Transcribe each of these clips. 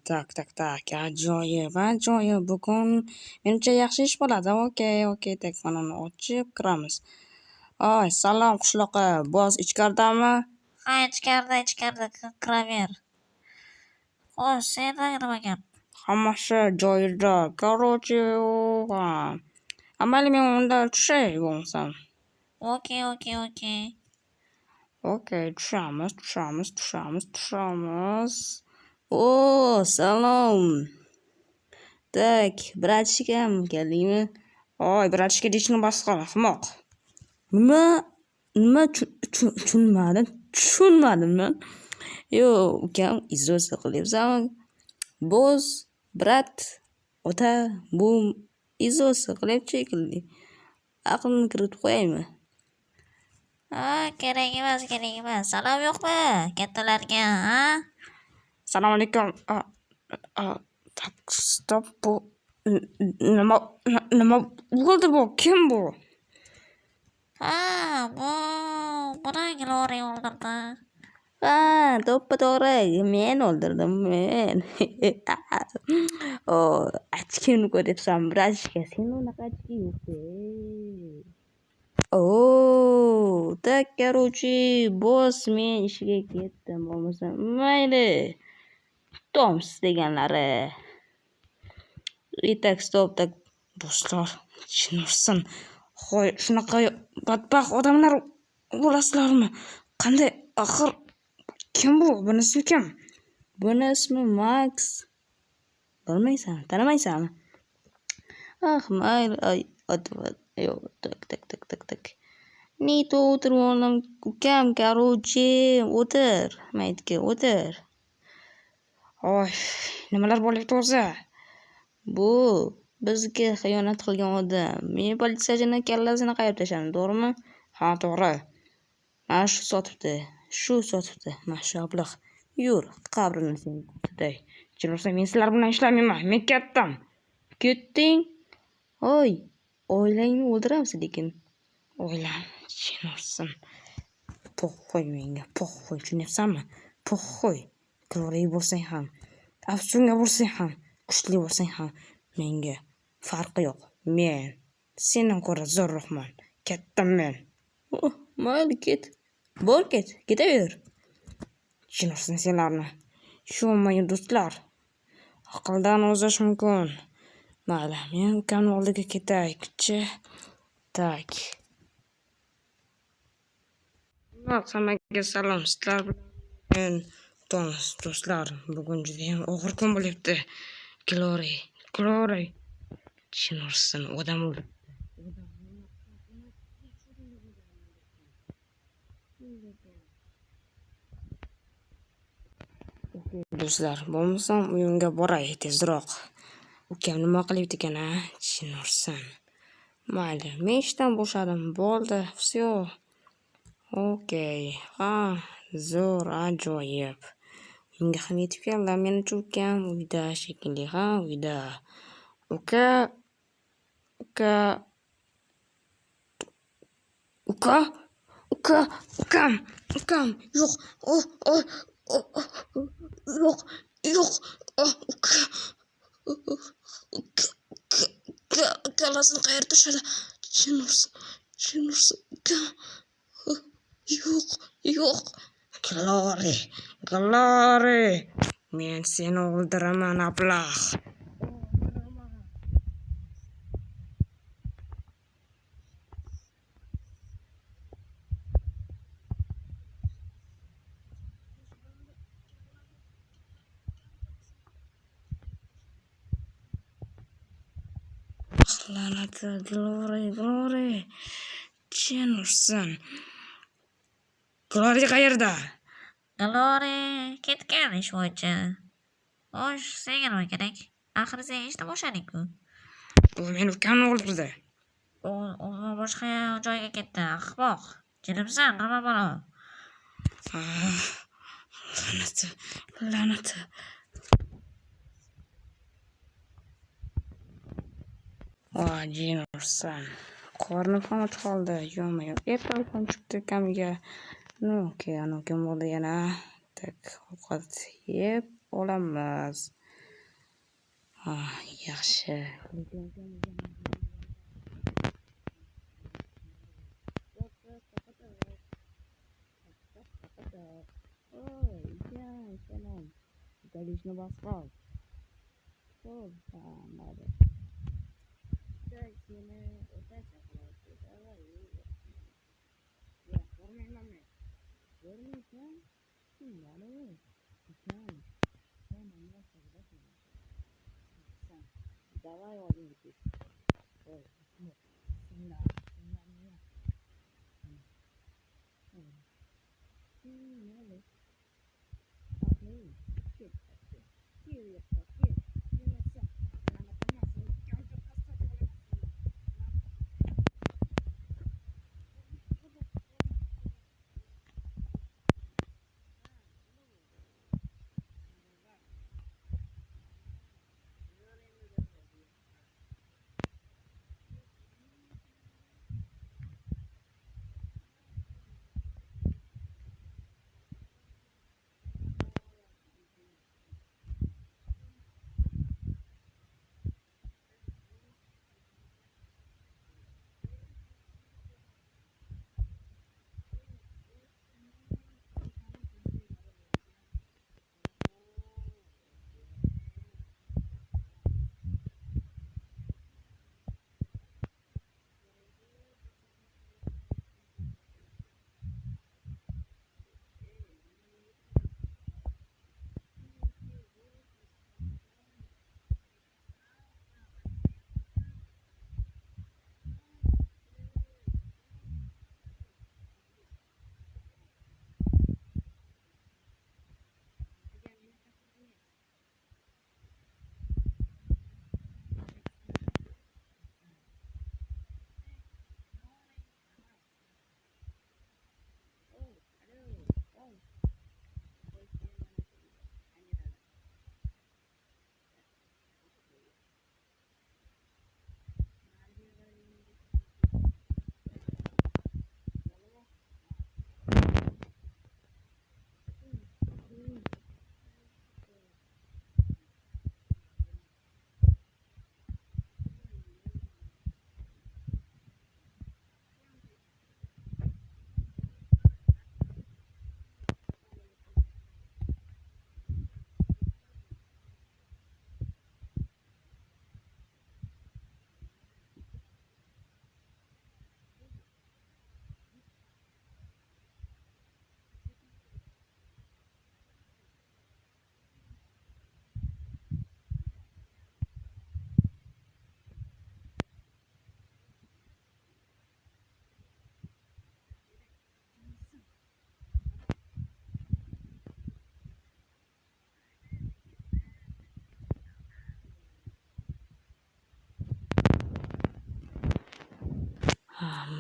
Tak. Ajoyib. Bugun menimcha yaxshi ish bo'ladi. Okey. Telefonini ochib kiramiz. Salom qishloqqa. Boz ichkaridami? Ha, ichkarida, kiraver. Xo'sh, senda nima gap? Hammasi joyida. Короче, mayli men unda tushay bo'lmasam. Okey. Okey, tushamiz. Salom. Tak, bratishkam keldingmi? Bratishka deyishni bas qil, ahmoq. Nima tushunmadim men. Ukam izosa qilyapsanmi? Boz, brat, ota, bu izosa qilyapti shekilli. Aqlni kiritib qo'yaymi? Kerak emas. Salom yo'qmi kattalarga, ha? Assalomu alaykum. Stop, bu nima bo'ldi bu? Kim bu? Buni Glory o'ldirdi. To'g'ri, men o'ldirdim. Achkini ko'ryapsan, brachka. Sen unaqa achki yo'q-ku. Tak, короче, boss, men ishga ketdim, bo'lmasam mayli. Toms deganlari. Tak, stop, tak. Do'stlar, tushunursin. Shunaqa badbaxt odamlar bo'lasizlarmi? Qanday, axir kim bu? Bunisi kim? Buni ismi Max. Bilmaysanmi? Tanimaysanmi? Mayli. Yo'q, tak. Nito o'tir o'g'lim, ukam, короче, o'tir. Maytga o'tir. Nimalar bo'lyapti o'zi? Bu bizga xiyonat qilgan odam. Men politsiyachini kallasini qayirib tashladim, to'g'rimi? Ha, to'g'ri. Mana shu sotibdi. Mashalloh. Yur, qabrini sen tutay. Chirsa, men sizlar bilan ishlamayman. Men ketdim. Ketding? Oilangni o'ldiramiz lekin. Oilam, chirsin. Po'xoy menga, tushunyapsanmi? Po'xoy. Glory bo'lsang ham, afsunga bo'lsang ham, kuchli bo'lsang ham, menga farqi yo'q. Men sendan ko'ra zo'rroqman. Ketdim men. Mayli, ket. Ketaver. Tushunursin senlarni. Shu mening do'stlar. Aqldan ozish mumkin. Mayli, men ukamni oldiga ketay-chi. Tak. Hammaga salom. Sizlar bilan do'stlar, bugun juda ham og'ir kun bo'lyapti. Glory. Tushunursin, odam o'ldi. Do'stlar, bo'lmasam uyimga boray tezroq. Ukam nima qilyapti ekan, ha? Tushunursin. Mayli, men ishdan bo'shadim. Bo'ldi, всё. Okey. Zo'r, ajoyib. Menga ham yetib keldi. Menimcha ukam uyda shekilli, uyda. Uka. Ukam. Yo'q. Yo'q. Uka. Kallasini qayerda tashladi? Tushunursin. Ukam. Yo'q. Glory. Men seni o'ldiraman, ablah. La'nati, Glory. Tushunursin. Glory qayerda? Glory ketgan ish bo'yicha. Xo'sh, senga nima kerak? Axir sen ishdan bo'shading-ku. U meni ukamni o'ldirdi. U boshqa joyga ketdi, ahmoq. Jinimsan, nima balo? La'nati. Jinursan. Qornim ham och qoldi. Yo'q. Telefon chiqdi ukamiga. Okey, ana ukam bo'ldi yana. Tak, ovqat yeb. olamiz. Yaxshi. Oy, salom. Galishni bas qol. Xo'p, mayli. Seni o'rtacha qiladi. Davay. Yo'q, ko'rmayman men. Ko'rmaysan? Mana. Ekan. Sen nima qilasiz? Давай oldinga ket. Voy, bismillah. Bismillah. Mayli. Aqling ket. Ket. Bilmasa, mana qilmasin. Jonga qasd qilmasin.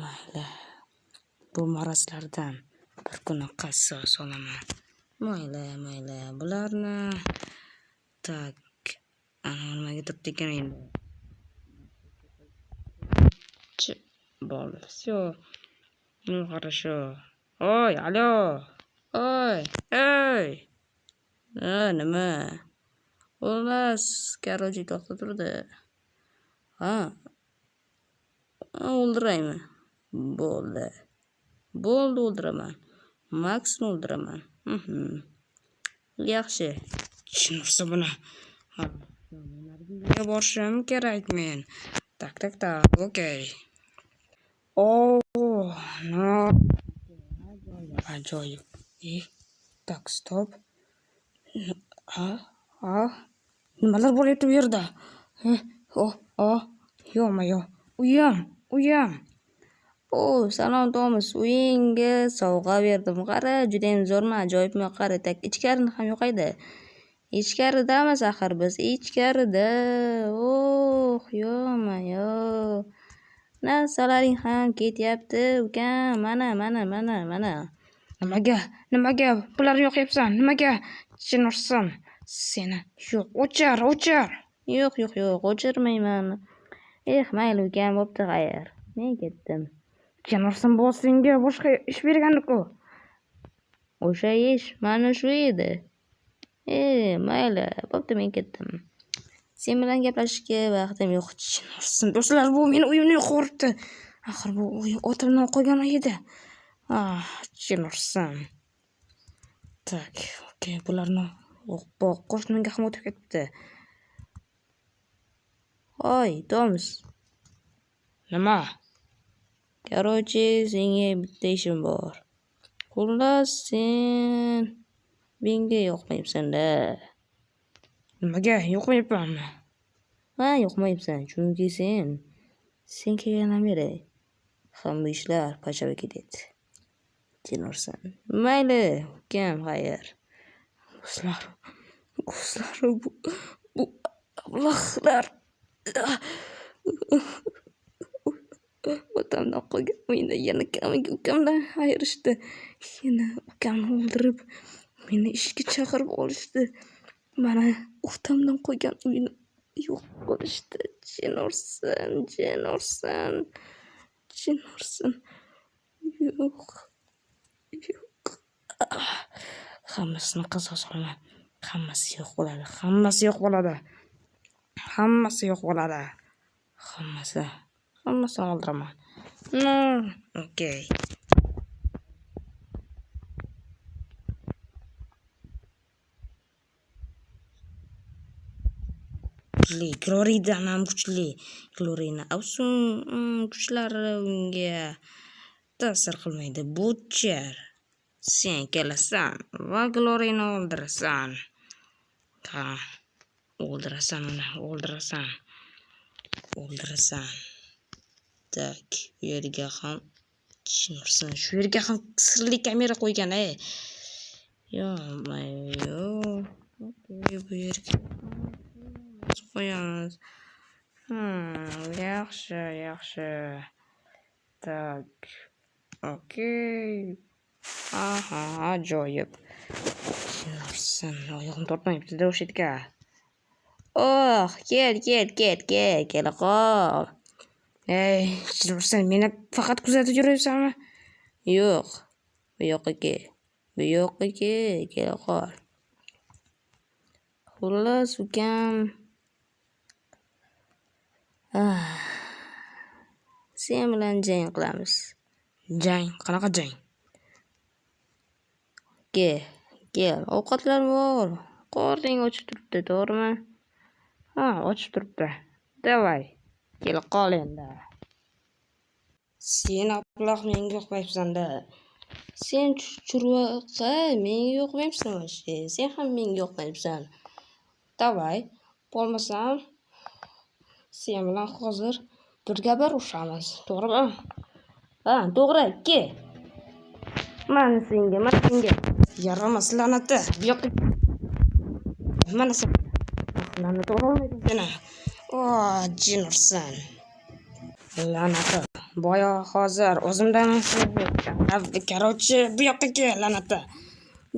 Mayli. Bu marazlardan bir kuni qassob solaman. Mayli. Bularni tak nimaga turibdi ekan endi? Bo'ldi. Всё. Ну, хорошо. Oy, alo. Oy, ey. Nima? O'mas, короче, to'xta turdi. O'ldiraymi? Bo'ldi, o'ldiraman. Maksni o'ldiraman. Yaxshi. Tushunursa buni. Nargizaga borishim kerak men. Tak. Okey. No. Ajoyib. Tak, stop. Nimalar bo'lyapti bu yerda? Yo'q-yo'q. Uyam. Salom Tomus. Uyingga sovg'a berdim. Qara, juda ham zo'rmi, ajoyibmi? Qara, tak ichkarini ham yo'qaydi. Ichkaridamiz axir biz. Ichkarida. Yo'q-yo. Narsalaring ham ketyapti, ukam. Mana. Nimaga bularni yo'qyapsan? Nimaga? Chinursan. Seni. Yo'q, o'chir. Yo'q, o'chirmayman. Mayli ukam, bo'pti, xayr. Men ketdim. Chinursan, bu senga boshqa ish bergan-ku. O'sha ish mana shu edi. Mayli, bo'pti, men ketdim. Sen bilan gaplashishga vaqtim yo'q. Do'stlar, bu meni uyimni yo'q qilibdi. Axir bu uy otamdan qolgan edi. Jin ursin. Tak, okey, bularni qo'shnimga ham o'tib ketibdi. Hoy, Toms. Nima? Короче, senga bitta ishim bor. Xullas, sen menga yoqmayapsan-da. Nimaga yoqmayapmanmi? Yoqmayapsan, chunki sen kelgandan beri hamma ishlar pachava ketadi. Jin ursin. Mayli, ukam, xayr. Do'stlar, bu ablahlar otamdan qolgan uyni yana ukamdan ayirishdi. Yana ukamni o'ldirib, meni ishga chaqirib olishdi. Mana otamdan qolgan uyni yo'q qilishdi. Jin ursin. Yo'q. Hammasini qasos olaman. Hammasi yo'q bo'ladi. Hammasini o'ldiraman. Okey. Gloridan ham kuchli. Glorini afsun kuchlari unga ta'sir qilmaydi. Butcher, sen kelasan va Glorini o'ldirasan. O'ldirasan. Tak, bu yerga ham shu yerga ham sirli kamera qo'ygan, Okey, bu yerga qo'yamiz. Yaxshi. Tak. Okey. Ajoyib. Oyog'im tortmayapti-da o'sha yerga. Kela qol. Meni faqat kuzatib yuraversanmi? Yo'q. Bu yoqqa kela qol. Xullas, ukam. Sen bilan jang qilamiz. Jang? Qanaqa jang? Kel, ovqatlar bor. Qorning ochib turibdi, to'g'rimi? Ochib turibdi. Davay, kela qol endi. Sen ablah menga yoqmayapsan-da. Sen churvaqa menga yoqmayapsan. Sen ham menga yoqmayapsan. Davay, bo'lmasam sen bilan hozir birga urushamiz, to'g'rimi? To'g'ri, ke. Mana senga. Yaramas la'nati. Bu yoqqa. Mana sen. La'nat o'rolmaydi seni. Jin ursin. La'nati. Boya hozir o'zimdan Короче, bu yoqqa kel, la'nati.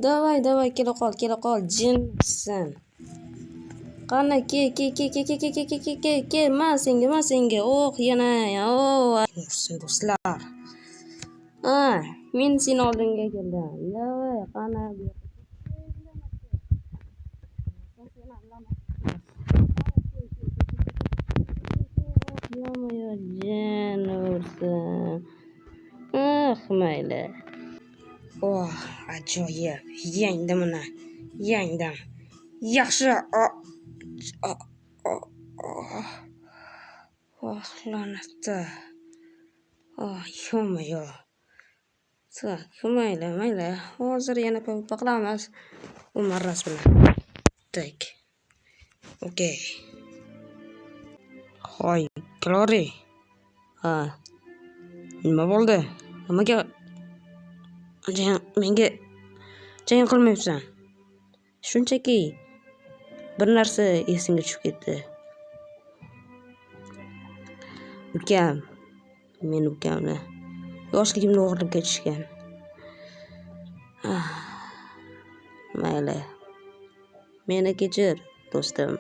Davay, kela qol, jin ursin. Qani, ke, men senga. Yana. Ursin, do'stlar. Men seni oldinga keldim. Davay, qani bu jin ursin. Mayli. Ajoyib. Yangdim. Yaxshi. La'natda. Yo'q. Tak, mayli. Hozir yana qilamiz. Marras bilan. Tak. Okey. Hoy, Glory. Nima bo'ldi? Nimaga menga jang qilmayapsan? Shunchaki bir narsa esimga tushib ketdi. Ukam, men ukamni yoshligimda o'g'irlab ketishgan. Mayli. Meni kechir, do'stim.